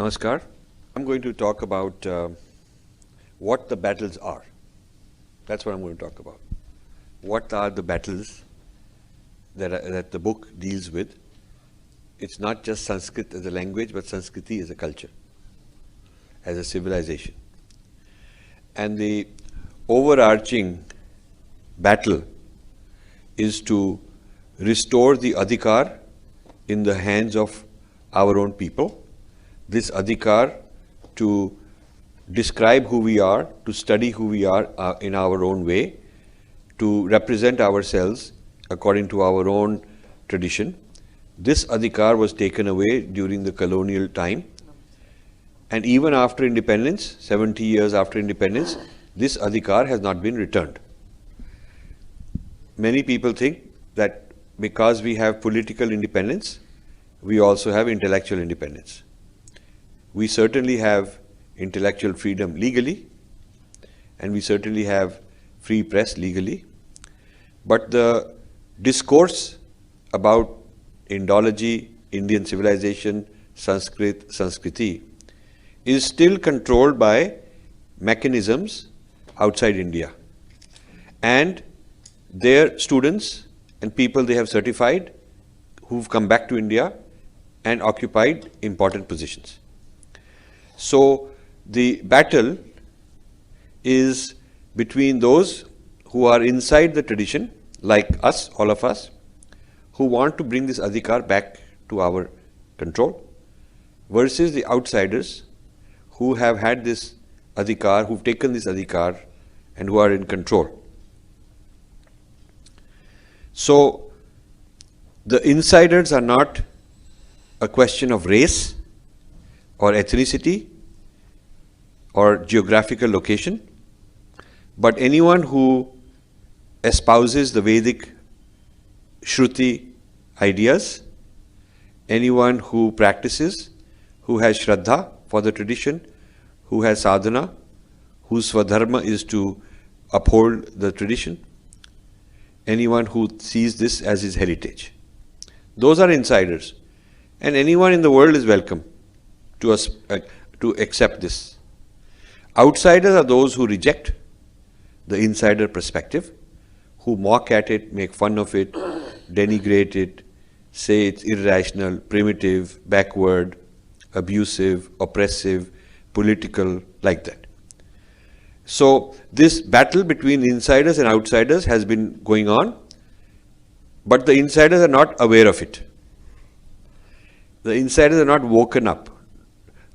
Namaskar. I'm going to talk about what the battles are. That's what I'm going to talk about. What are the battles that the book deals with? It's not just Sanskrit as a language, but Sanskriti as a culture, as a civilization. And the overarching battle is to restore the adhikar in the hands of our own people. This adhikar to describe who we are, to study who we are in our own way, to represent ourselves according to our own tradition. This adhikar was taken away during the colonial time, and even after independence, 70 years after independence, this adhikar has not been returned. Many people think that because we have political independence, we also have intellectual independence. We certainly have intellectual freedom legally, and we certainly have free press legally, but the discourse about Indology, Indian civilization, Sanskrit, Sanskriti is still controlled by mechanisms outside India, and their students and people they have certified who've come back to India and occupied important positions. So the battle is between those who are inside the tradition, like us, all of us, who want to bring this adhikar back to our control, versus the outsiders who have had this adhikar, who've taken this adhikar and who are in control. So the insiders are not a question of race or ethnicity or geographical location, but anyone who espouses the Vedic Shruti ideas, anyone who practices, who has Shraddha for the tradition, who has sadhana, whose swadharma is to uphold the tradition, anyone who sees this as his heritage. Those are insiders, and anyone in the world is welcome to us to accept this. Outsiders are those who reject the insider perspective, who mock at it, make fun of it, denigrate it, say it's irrational, primitive, backward, abusive, oppressive, political, like that. So this battle between insiders and outsiders has been going on, but the insiders are not aware of it. The insiders are not woken up.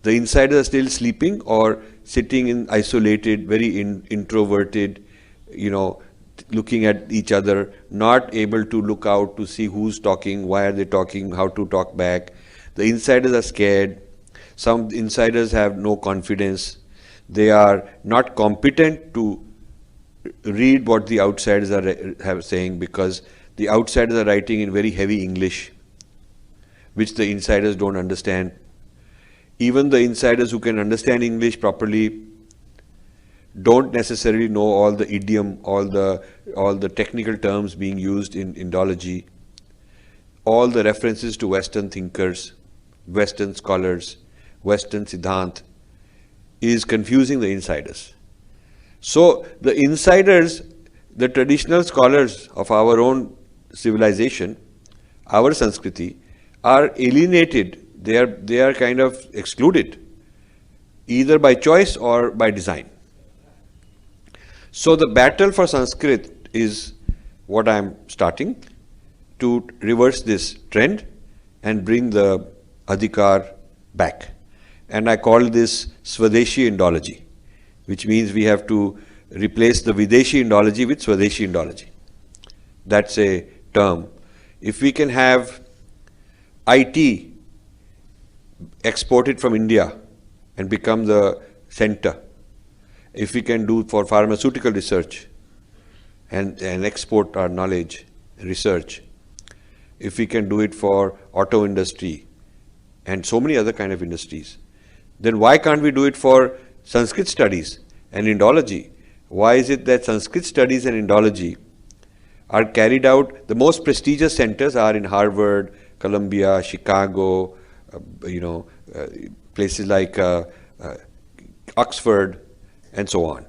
The insiders are still sleeping or sitting in isolated, very introverted, looking at each other, not able to look out to see who's talking, why are they talking, how to talk back. The insiders are scared. Some insiders have no confidence. They are not competent to read what the outsiders are saying, because the outsiders are writing in very heavy English, which the insiders don't understand. Even the insiders who can understand English properly don't necessarily know all the idiom, all the technical terms being used in Indology, all the references to Western thinkers, Western scholars, Western Siddhant is confusing the insiders. So the insiders, the traditional scholars of our own civilization, our Sanskriti, are alienated. They are kind of excluded, either by choice or by design. So the battle for Sanskrit is what I am starting to reverse this trend and bring the adhikar back. And I call this Swadeshi Indology, which means we have to replace the Videshi Indology with Swadeshi Indology. That's a term. If we can have IT exported from India and become the center, if we can do for pharmaceutical research and export our knowledge, research, if we can do it for auto industry and so many other kind of industries, then why can't we do it for Sanskrit studies and Indology? Why is it that Sanskrit studies and Indology are carried out, the most prestigious centers are in Harvard, Columbia, Chicago, places like Oxford, and so on.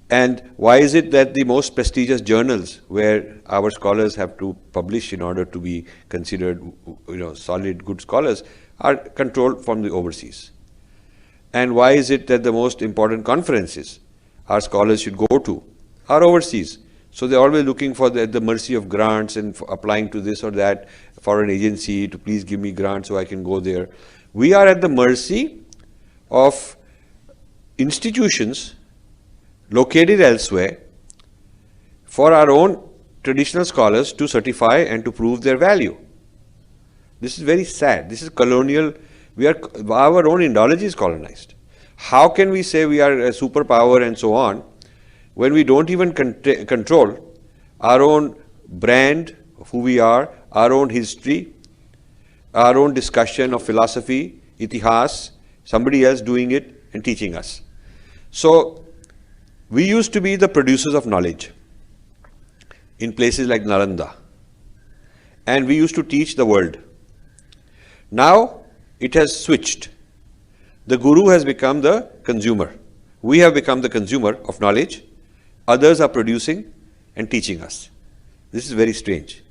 And why is it that the most prestigious journals where our scholars have to publish in order to be considered, solid, good scholars, are controlled from the overseas? And why is it that the most important conferences our scholars should go to are overseas? So they're always looking for the mercy of grants and applying to this or that foreign agency to please give me grants so I can go there. We are at the mercy of institutions located elsewhere for our own traditional scholars to certify and to prove their value. This is very sad. This is colonial. Our own Indology is colonized. How can we say we are a superpower and so on when we don't even control our own brand of who we are, our own history, our own discussion of philosophy, itihas, somebody else doing it and teaching us? So we used to be the producers of knowledge in places like Nalanda, and we used to teach the world. Now it has switched. The guru has become the consumer. We have become the consumer of knowledge. Others are producing and teaching us. This is very strange.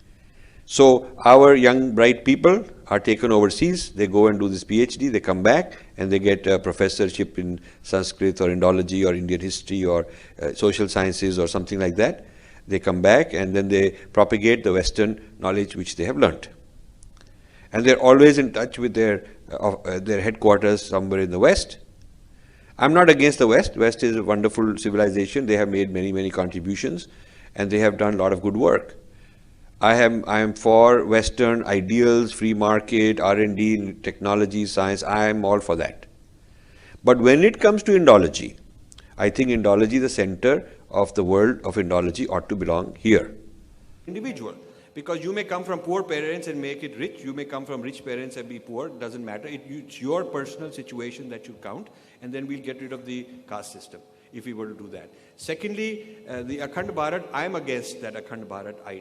So our young bright people are taken overseas, they go and do this PhD, they come back and they get a professorship in Sanskrit or Indology or Indian history or social sciences or something like that. They come back and then they propagate the Western knowledge which they have learnt. And they're always in touch with their headquarters somewhere in the West. I'm not against the West. West is a wonderful civilization. They have made many, many contributions and they have done a lot of good work. I am for Western ideals, free market, R&D, technology, science. I am all for that. But when it comes to Indology, I think Indology, the center of the world of Indology, ought to belong here. Individual. Because you may come from poor parents and make it rich. You may come from rich parents and be poor. Doesn't matter. It's your personal situation that should count. And then we'll get rid of the caste system if we were to do that. Secondly, the Akhand Bharat, I'm against that Akhand Bharat idea.